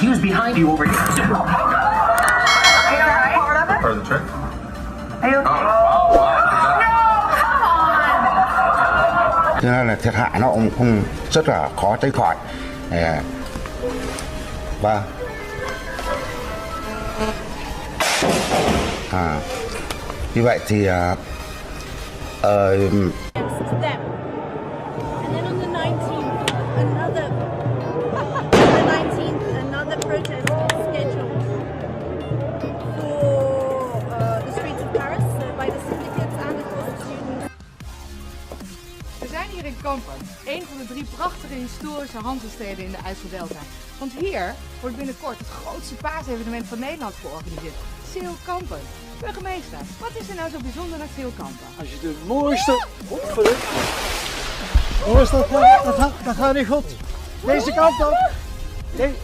He was behind you over here. Are you alright? Part of the trick? Are you okay? Cho nên là thiệt hại nó cũng không rất là khó tránh khỏi. Và như vậy thì We zijn hier in Kampen, een van de 3 prachtige historische Hanzesteden in de IJsseldelta. Want hier wordt binnenkort het grootste paasevenement van Nederland georganiseerd. Seel Kampen. Burgemeester, wat is er nou zo bijzonder aan Seel Kampen? Als je de mooiste... Jongens, dat gaat niet goed. Deze kant op. Nee.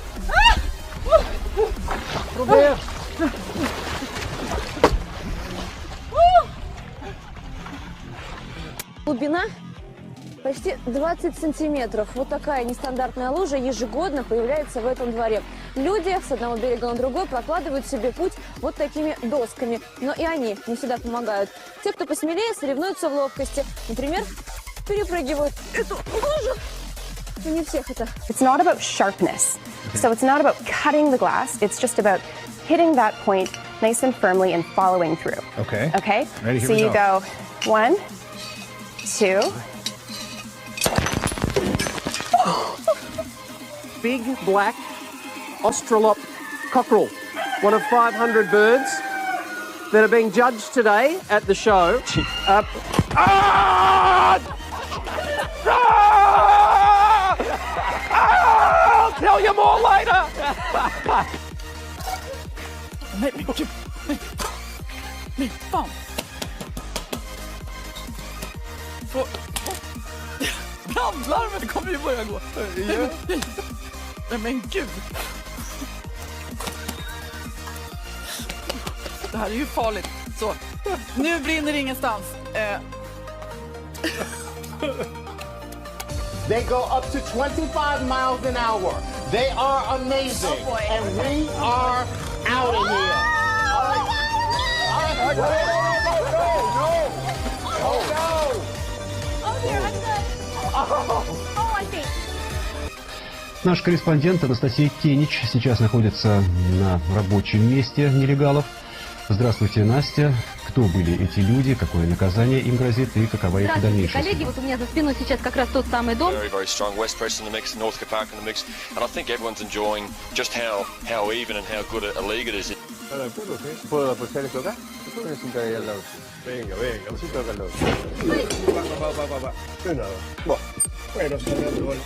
Probeer. Глубина почти 20 сантиметров. Вот такая нестандартная лужа ежегодно появляется в этом дворе. Люди с одного берега на другой прокладывают себе путь вот такими досками. Но и они не всегда помогают. Те, кто посмелее, соревнуются в ловкости. Например, перепрыгивают эту лужу. Но не всех это. It's not about sharpness. So it's not about cutting the glass. It's just about hitting that point nice and firmly and following through. Okay. Okay? Ready, here so we you go 1, 2. Big black Australop cockerel. One of 500 birds that are being judged today at the show. I'll tell you more later. Larmet kommer ju börja gå. Men gud. Det här är ju farligt. Så, nu brinner det ingenstans. They go up to 25 miles an hour. They are amazing. Oh boy. And we are out of here. All right. All right. No. Oh dear, I'm good. Oh, I think. Наш корреспондент Анастасия Кенич сейчас находится на рабочем месте нелегалов. Здравствуйте, Настя. Кто были эти люди, какое наказание им грозит и какова их дальнейшая коллеги, вот у меня за спиной сейчас как раз тот самый дом. Very strong. West Press in the mix, Northcote Park in the mix, and I think everyone's enjoying just how even and how good a league it is. ¿Puedo apostar esto acá? Voy a sentar ahí al lado. Venga, me siento acá al lado. Va. No nada. Bueno, se me da el gol.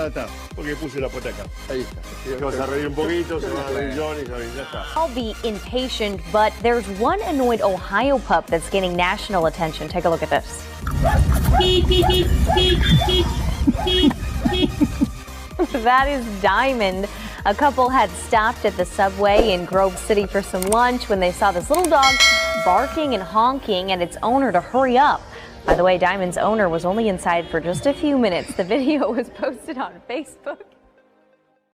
Está. Porque puse la pota acá. Ahí está. Te vas a reír un poquito, se va a reír Johnny, ya está. I'll be impatient, but there's one annoyed Ohio pup that's getting national attention. Take a look at this. That is Diamond. A couple had stopped at the subway in Grove City for some lunch when they saw this little dog barking and honking at its owner to hurry up. By the way, Diamond's owner was only inside for just a few minutes. The video was posted on Facebook.